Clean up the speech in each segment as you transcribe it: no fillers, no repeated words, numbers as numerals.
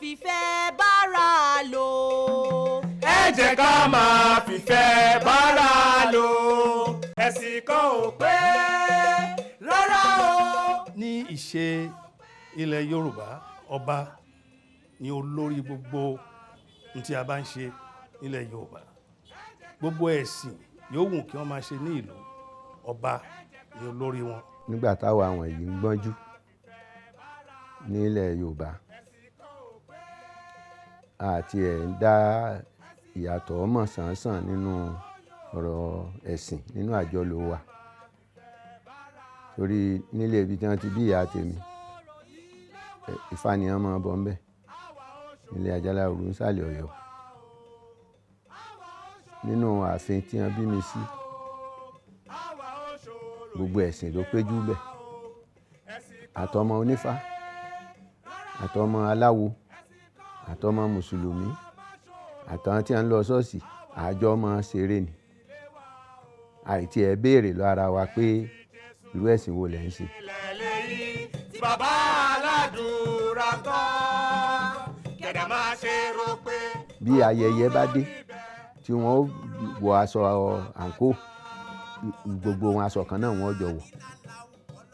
fìfẹ́ bára lò. ẹ jẹ́ ká máa fìfẹ́ bára lò. ẹ̀sìn kan ò pé rárá o. ní ìṣe ilẹ̀ Yorùbá ọba ni olórí gbogbo ohun tí a bá ń ṣe nílẹ̀ Yorùbá. Gbogbo ẹ̀sìn yòówù kí wọ́n máa ṣe ní ìlú, ọba ni olórí wọn. nígbà táwa àwọn yìí ń gbọ́njú nílẹ̀ Yorùbá àti ẹ̀ ń dá ìyàtọ̀ mọ̀ sánsan nínú ọ̀rọ̀ ẹ̀sìn nínú àjọlò wa torí nílé ibi tí wọ́n ti bí ìyá tèmi Ifá ni wọ́n máa bọ̀ ń bẹ̀ nílé Àjàlá Òru nsàlẹ̀ Ọ̀yọ́ nínú ààfin tí wọ́n bí mi sí gbogbo ẹ̀sìn ló péjú bẹ̀ àtọmọ onífá àtọmọ aláwo àtọmọ mùsùlùmí àtàwọn tí wọ́n ń lọ ṣọ́ọ̀ṣì àjọ máa ṣeré ni àìtí ẹ béèrè lọ ara wa pé irú ẹ̀sìn wo lẹ̀ ń ṣe. bàbá aládùúrà kan kẹ̀dà máa ṣe rò pé. bí ayẹyẹ bá dé tí wọ́n wọ aṣọ àǹkó gbogbo wọn aṣọ kan náà wọ́n jọ wọ̀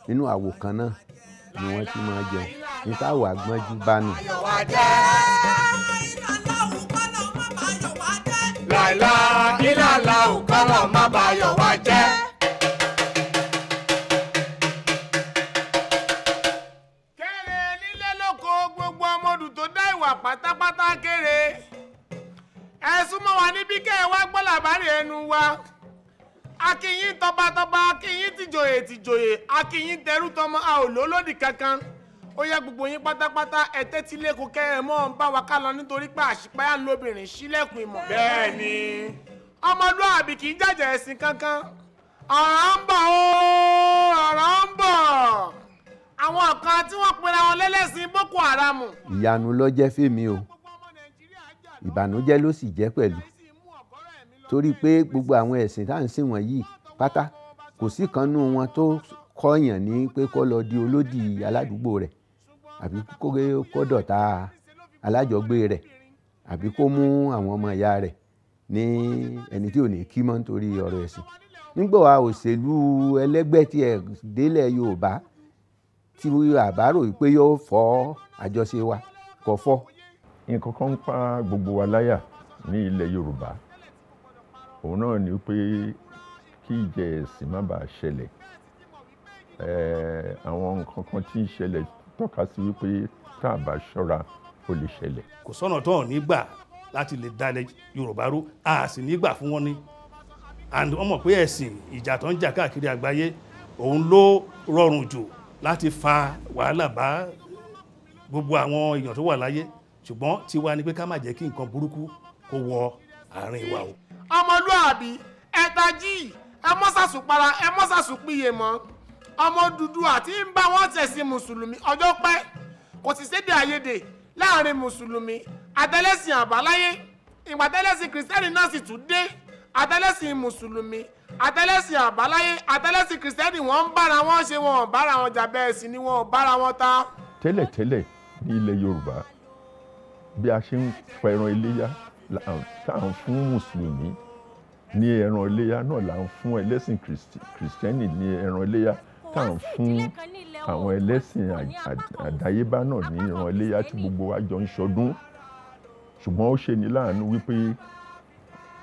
nínú àwò kan náà ni wọ́n ti máa jẹun ní táwọn àgbọ́njú bá nù. láìlá ìlàlá òkàlà má bàyọ̀ wá jẹ́. kéré nílé lóko gbogbo ọmọdù tó dá ìwà pátápátá kéré ẹ súnmọ́ wa níbí kẹ́ ẹ wá gbọ́ làbárí ẹnu wa akínyín tọbatọba akínyín tìjòyè tìjòyè akínyín tẹrú tọmọ a ò lólódì kankan ó yẹ gbogbo yín pátápátá ẹ tẹ́tí lẹ́kọ̀ọ́ kẹ́ ẹ mọ́ ń bá wa ká lọ nítorí pé àṣìpáyà lóbìnrin sílẹ̀kùn ìmọ̀. bẹ́ẹ̀ ni ọmọlúwàbí kì í jàjà ẹ̀sìn kankan ọ̀rọ̀ ń bọ̀ ó ọ̀rọ̀ ń bọ̀ àwọn kan tí wọ́n pera wọn lẹ́lẹ́sìn Boko Haram. ìyanu ló jẹ́ fèmí o ìbànújẹ́ ló sì jẹ́ pẹ̀lú torí pé gbogbo àwọn ẹ̀sìn tá à ń sìn wọ̀nyí pátá kò sí kan nínú wọn tó kọ́yàn ní pé kó lọ di olódì aládùúgbò rẹ̀ àbí kó dọ̀tá alájọgbé rẹ̀ àbí kó mú àwọn ọmọ ìyá rẹ̀ ní ẹni tí ò ní kí mọ́ nítorí ọ̀rọ̀ ẹ̀sìn. nígbà wa òṣèlú ẹlẹ́gbẹ́ tí ẹ̀ délẹ̀ Yorùbá tí àbárò pé yóò fọ́ àjọṣe wa kò fọ́. nǹkan kan ń pa gbogbo wa láyà ní ilẹ̀ Yorùbá òun náà ni pé kí ìjẹ ẹ̀sìn má bàa ṣẹlẹ̀ àwọn nǹkan kan tí ń ṣẹlẹ̀ tọ́ka sí wípé tá a bá ṣọ́ra ó lè ṣẹlẹ̀. kò sọ́nà tó hàn nígbà láti lè dalẹ̀ Yorùbá rú a sì nígbà fún wọn ní and wọ́n mọ̀ pé ẹ̀sìn ìjà tó ń jà káàkiri àgbáyé òun ló rọrùn jù láti fa wàhálà bá gbogbo àwọn èèyàn tó wà láyé ṣùgbọ́n tiwa ni pé ká má jẹ́ kí nǹkan burúkú kó wọ àárín wa o. ọmọlúàbí ẹ tají ẹ mọ́sàsùpara ẹ mọ́sàsùpìyè mọ́ ọmọ Odùduwà tí ń bá wọn tẹ̀sìn mùsùlùmí ọjọ́ pẹ́ kò sì sédè àìyedè láàrin mùsùlùmí àtẹlẹ́sìn àbáláyé ìgbà tẹ́lẹ́sìn kìrìsìtẹ́nì náà sì tún dé àtẹlẹ́sìn mùsùlùmí àtẹlẹ́sìn àbáláyé àtẹlẹ́sìn kìrìsìtẹ́nì wọ́n ń bára wọn ṣe wọn ò bára wọn jà bẹ́ẹ̀ sì ni wọn ò bára wọn ta. tẹ́lẹ̀tẹ́lẹ̀ ní ilẹ̀ Yorùbá bí a ṣe ń pa ẹran iléyá tá à ń fún mùsùlùmí ní ẹran iléyá náà là ń fún ẹlẹ́sìn kìrìsìtẹ́nì ní ẹran iléyá tá à ń fún àwọn ẹlẹ́sìn àdáyébá náà ní ẹran iléyá tí gbogbo wa jọ ń ṣọdún ṣùgbọ́n ó ṣe ní láàánú wípé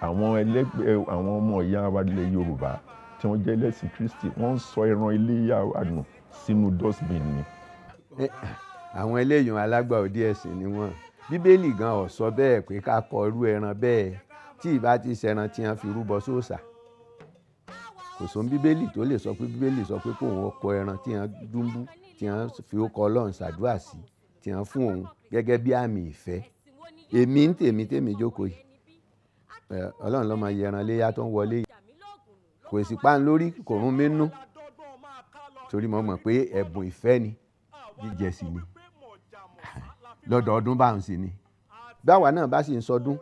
àwọn ọmọ ìyá wa ilẹ̀ Yorùbá tí wọ́n jẹ́ ẹlẹ́sìn Kristi wọ́n ń sọ ẹran iléyá wa nù sínú dustbin ni. àwọn eléyìí alágbà òdì ẹ̀sìn ni wọ́n Bíbélì gan ò sọ bẹ́ẹ̀ pé ká kọ irú ẹran bẹ́ẹ̀ tí ìbá ti ṣẹran tí wọ́n fi rúbọ sóòṣà kò sóhun Bíbélì tó lè sọ pé Bíbélì sọ pé kóun kọ ẹran tí wọ́n dúnbú tí wọ́n fi ó kọ Ọlọ́run ṣàdúrà sí tí wọ́n fún òun gẹ́gẹ́ bí àmì ìfẹ́ èmi ń tèmi jókòó yìí Ọlọ́run ló máa yẹ ẹran léyà tó ń wọlé yìí kò sì pa ń lórí kò rún mi nú torí mo mọ̀ pé ẹ̀bùn ìfẹ́ ni jíjẹ sí ni lọ́dọọdún báwọn sì ni báwa náà bá sì ń sọdún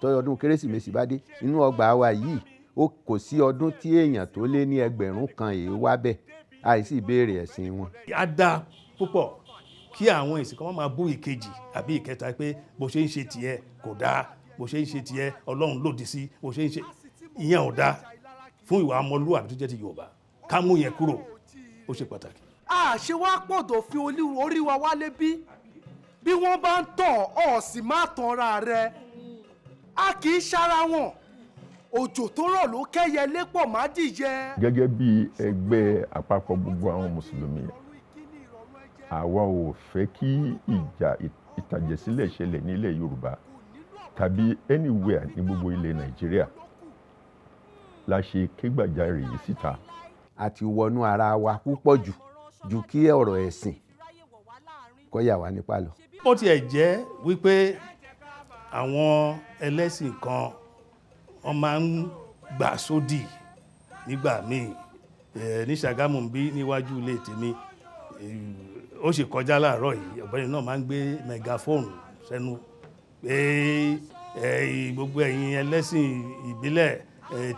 tọ́yọ̀ ọdún Kérésìmesì bá dé inú ọgbà wa yìí ó kò sí ọdún tí èèyàn tó lé ní 1000 kan èé wá bẹ́ẹ̀ àìsí ìbéèrè ẹ̀sìn wọn. a dá púpọ̀ kí àwọn ẹ̀sìn kan máa bú ìkejì àbí ìkẹta pé bó ṣe ń ṣe tiẹ̀ kò dáa, bó ṣe ń ṣe tiẹ̀ Ọlọ́run lòdì sí, bó ṣe ń ṣe ìyẹn ò dáa fún ìwà ọmọlúwàbí tó jẹ́ ti Yorùbá. Ká mú yẹn kúrò ó ṣe pàtàkì. Ṣé wàá pọ̀dọ̀ fi orí wa wálé bí wọ́n bá ń tàn ọ́ sì má tanra rẹ̀. A kì í ṣara wọn. Òjò tó rọ̀ ló kẹ́yẹ lépọ̀ má dìyẹ. Gẹ́gẹ́ bí ẹgbẹ́ àpapọ̀ gbogbo àwọn mùsùlùmí, àwa ò fẹ́ kí ìjà ìtàjẹ̀sílẹ̀ ṣẹlẹ̀ nílẹ̀ Yorùbá tàbí anywhere ní gbogbo ilẹ̀ Nàìjíríà. La ṣe kégbàjarè yìí síta. A ti wọnú ara wa púpọ̀ ju kí ọ̀rọ̀ ẹ̀sìn kó yà wá nípa lọ. Ó tiẹ̀ jẹ́ wípé àwọn ẹlẹ́sìn kan wọ́n máa ń gbà sódì nígbà míì. Ní Ṣàgámù ń bí níwájú ilé tèmi, ó sì kọjá láàárọ̀ yìí, ọ̀gbẹ́ni náà máa ń gbé mẹgafóònù sẹ́nu pé gbogbo ẹ̀yin ẹlẹ́sìn ìbílẹ̀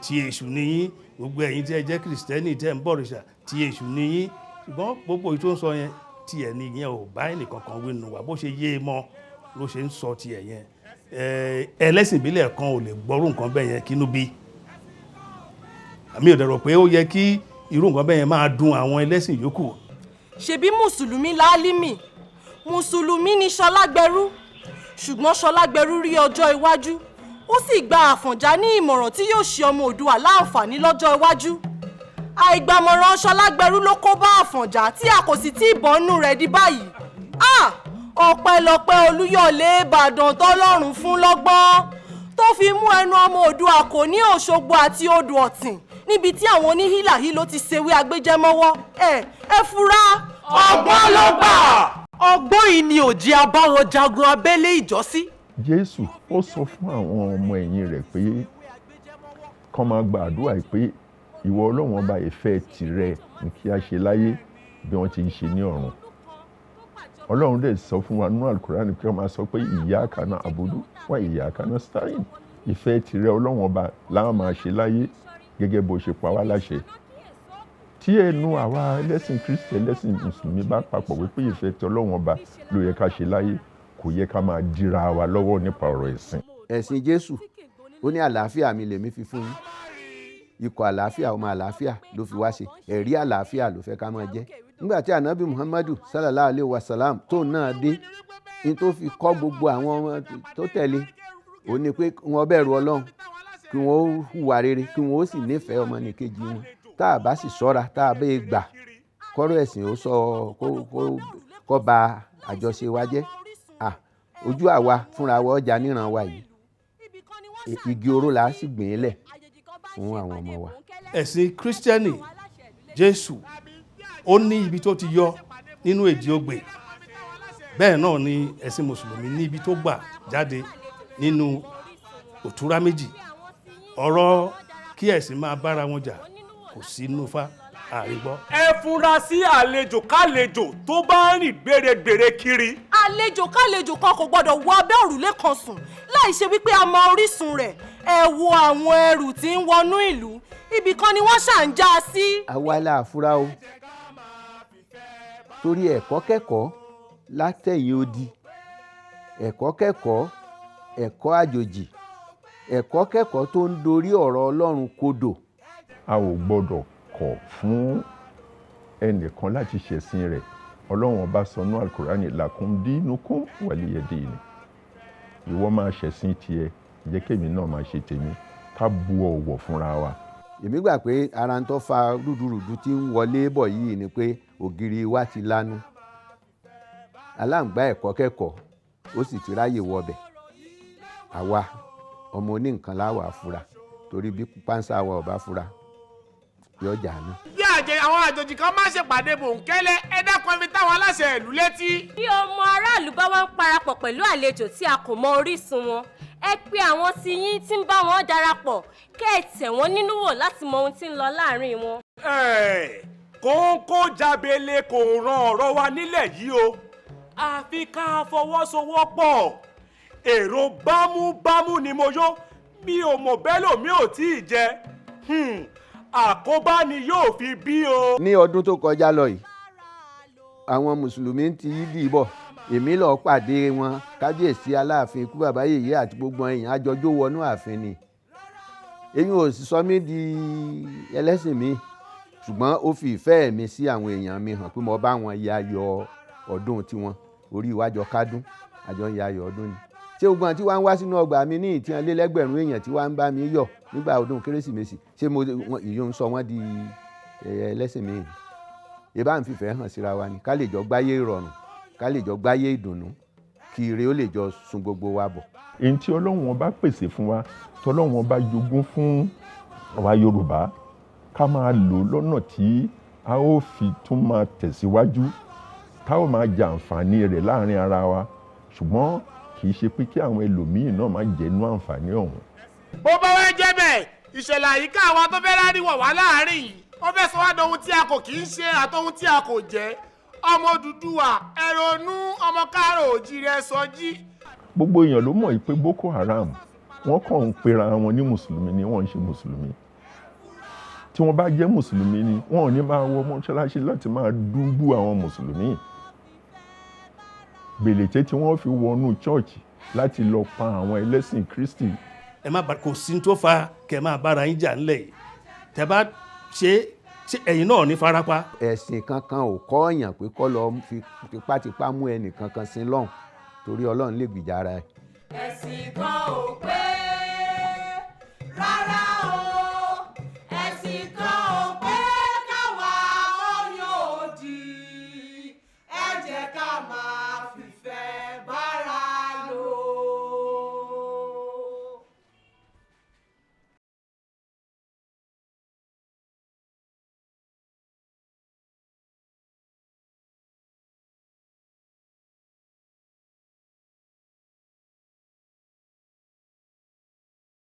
ti èṣù nìyí, gbogbo ẹ̀yin tí ẹ jẹ́ kìrìsìtẹ́nì tẹ́ ń bọ̀rìṣà ti èṣù nìyí. Ṣùgbọ́n gbogbo èyí tó ń sọ yẹn tí ẹ̀ nìyẹn ò bá ẹnìkankan wí nù wá, bó ṣe yé e mọ́ ló ṣe ń sọ ti ẹ̀ yẹn. Ẹlẹ́sìn ìbílẹ̀ kan ò lè gbọ́rú nǹkan bẹ́ẹ̀ yẹn kínú bí. Àmì ò dẹ̀rọ̀ pé ó yẹ kí irú nǹkan bẹ́ẹ̀ yẹn máa dùn àwọn ẹlẹ́sìn yòókù. Ṣebí mùsùlùmí lálímì, mùsùlùmí ni Ṣọlágbẹrú, ṣùgbọ́n Ṣọlágbẹrú rí ọjọ́ iwájú, ó sì gba Àfọ̀njá ní ìmọ̀ràn tí yóò ṣe ọmọ Oòduà láǹfààní lọ́jọ́ iwájú. Àìgbàmọ̀ràn Ṣọlágbẹrú ló kó bá Àfọ̀njá tí a kò sì tí ì bọ́nú rẹ̀ di báyìí. Ọpẹ́lọpẹ́ Olúyọ̀lé Ìbàdàn tọ́lọ́run fún lọ́gbọ́n tó fi mú ẹnu ọmọ Oòduà kò ní Òṣogbo àti odò Ọ̀tìn níbi tí àwọn oníhìláhí ló ti ṣèwé agbéjẹ́mọ́wọ́. Ẹ fura, ọgbọ́n ló gbà. Ọgbọ́n yìí ni òjì abáwọn jagun abẹ́lé ìjọ́sí. Jésù ó sọ fún àwọn ọmọ ẹ̀yìn rẹ̀ pé kán máa gba àdúrà pé ìwọ Ọlọ́run ọba ìfẹ́ tìrẹ ní kí a ṣe láyé bí wọ́n ti ń ṣe ní ọ̀run. Ọlọ́run dẹ̀ sọ fún wa nínú Al-Qur'an kí wọ́n máa sọ pé iyyaka na'budu wa iyyaka nasta'in. Ìfẹ́ tìrẹ Ọlọ́run ọba láwọn máa ṣe láyé gẹ́gẹ́ bó ṣe pa wá láṣẹ. Tí ẹnu àwa ẹlẹ́sìn Kristi ẹlẹ́sìn Mùsùlùmí bá papọ̀ wípé ìfẹ́ tí Ọlọ́run ọba ló yẹ ká ṣe láyé, kò yẹ ká máa dira wa lọ́wọ́ nípa ọ̀rọ̀ ẹ̀sìn. Ẹ̀sìn Jésù ó ní àlàáfíà mi lèmi fi fún yín. Ikọ̀ àlàáfíà ọmọ àlàáfíà ló fi wá ṣe, ẹ̀rí àlàáfíà ló fẹ́ ká máa jẹ́. Nígbà tí ànábì Muhammadu sallallahu alayhi wa sallam tó náà dé, ní tó fi kọ́ gbogbo àwọn ọmọ tó tẹ̀lé, ó ní pé wọ́n bẹ̀rù Ọlọ́run, kí wọ́n hùwà rere, kí wọ́n ó sì nífẹ̀ẹ́ ọmọnìkejì wọn. Tá a bá sì ṣọ́ra, tá a bẹ́ẹ̀ gbà kọ́rọ̀ ẹ̀sìn ó sọ kó ba àjọṣe wa jẹ́. Ojú àwa fúnra wa ọjà níran wa yìí, igi oró la sì gbìn lẹ̀ fún àwọn ọmọ wa. Ẹ̀sìn Kírísítẹ́nì Jésù ó ní ibi tó ti yọ nínú èjì ogbè, bẹ́ẹ̀ náà ni ẹ̀sìn Mùsùlùmí ní ibi tó gbà jáde nínú òtúrá méjì. Ọ̀rọ̀ kí ẹ̀sìn máa bára wọn jà kò sí nínú Ifá àrígbọ́. Ẹ fura sí àlejò kálejò tó bá ń rìn gbèrègbèrè kiri. Àlejò kálejò kan kò gbọdọ̀ wọ abẹ́ òrùlé kan sùn láì ṣe wípé a mọ orísun rẹ̀. Ẹ wo àwọn ẹrù tí ń wọnú ìlú, ibì kan ni wọ́n ṣà ń já sí. Àwa la fura o, torí ẹ̀kọ́ kẹ́kọ̀ọ́ látẹ̀yìn odi, ẹ̀kọ́ kẹ́kọ̀ọ́, ẹ̀kọ́ àjòjì, ẹ̀kọ́ kẹ́kọ̀ọ́ tó ń dorí ọ̀rọ̀ Ọlọ́run kodò. A ò gbọ́dọ̀ kọ̀ fún ẹnìkan láti ṣẹ̀sìn rẹ̀. Ọlọ́run ọba sọ ní Al-Qur'ani lakum dinukum waliya din. Ìwọ máa ṣẹ̀sìn tiẹ̀, jẹ́ kémi náà máa ṣe tèmi, ká bu ọ̀wọ̀ fúnra wa. Èmi gbà pé ara ń tó fa rúdurùdu tí ń wọlé bọ̀ yìí ni pé ògiri wa ti lanu. Aláǹgbá ẹ̀kọ́ kẹ́kọ̀ọ́ ó sì ti ráyè wọbẹ̀. Àwa ọmọ oníǹkan láwà fura, torí bí pánsá wa ò bá fura yóò jà ní. Bí àwọn àjòjì kan máa ṣèpàdé bòńkẹ́lẹ́, ẹ dákun ibi táwọn aláṣẹ ìlú létí. Bí ọmọ aráàlú bá wá ń parapọ̀ pẹ̀lú àlejò tí a kò mọ orísun wọn, ẹ pe àwọn tí yín tí ń bá wọn darapọ̀ kẹ́ ẹ tẹ̀ wọ́n nínú wò láti mọ ohun tí ń lọ láàrin wọn. Kóńkó jábélé kò ran ọ̀rọ̀ wa nílẹ̀ yìí o. Àfi ká fọwọ́sowọ́pọ̀. Èrò bámúbámú ni mo yó, bí o mọ̀ bẹ́ẹ̀ lòmí ò tí ì jẹ. Àkóbá ni yóò fi bí o. Ní ọdún tó kọjá lọ yìí, àwọn mùsùlùmí ti yídì bọ̀ èmi lọ pàdé wọn kábíyèsí aláàfin ikú bàbá yèyé àti gbogbo èèyàn àjọjó wọnú ààfin ni èyí ò sì sọ mí di ẹlẹ́sìn mi ṣùgbọ́n ó fi ìfẹ́ mi sí àwọn èèyàn mi hàn pé mo bá wọn yayọ̀ ọdún tiwọn orí ìwájọ kádùn àjọ yayọ̀ ọdún ni ṣé gbogbo àwọn tí wọ́n ń wá sínú ọgbà mi ní ìtìyàn lélẹ́gbẹ̀rún èèyàn tí wọ́n ń bá mi yọ̀ nígbà ọdún kérésìmesì ṣé ìyóò ń sọ wọ́n di ẹlẹ́sìn mi ìbá ń fìfẹ́ hàn síra wa ni ká lè jọ gbáyé ìrọ̀rùn ká lè jọ gbáyé ìdùnnú kí ire ó lè jọ sun gbogbo wa bọ̀. èyí tí ọlọ́run ọba pèsè fún wa tọ́lọ́run ọba jogún fún àwa Yorùbá ká máa lò lọ́nà tí a ó fi tún máa tẹ̀síwájú tá ó máa jẹ àǹfààní rẹ̀ láàrin ara wa ṣùgbọ́n kì í ṣe pé kí àwọn ẹlòmíì náà máa jẹnu àǹfààní ọ̀hún. bó bá wá jẹ́ bẹ́ẹ̀ ìṣẹ̀lẹ̀ àyíká àwọn tó fẹ́ ráríwọ̀ wá láàárín yìí wọ́n fẹ́ sọ wá dohun tí a kò kì í ṣe àtohun tí a kò jẹ́ ọmọ Odùduwà ẹ ronú ọmọ káàrọ̀ òjíire sọjí. gbogbo èèyàn ló mọ̀ pé Boko Haram wọ́n kàn ń pera wọn ní mùsùlùmí ni wọ́n ń ṣe mùsùlùmí tí wọ́n bá jẹ́ mùsùlùmí ni wọ́n ò ní máa wọ mọ́ṣáláṣí láti máa dúbú àwọn mùsùlùmí gbèlèté tí wọ́n fi wọnú chọ́ọ̀chì láti lọ pa àwọn ẹlẹ́sìn Kristi. ẹ má kò sí tó fa kẹ́ máa bára yín jà ńlẹ̀ yìí tẹ́ bá ṣe ẹ̀yin náà ní farapa. ẹ̀sìn kankan ò kọ́ ọ̀yàn pé kọ́ lọ fi tipátipá mú ẹnì kankan sí lọ́hùn torí Ọlọ́run lè gbìjà ara ẹ̀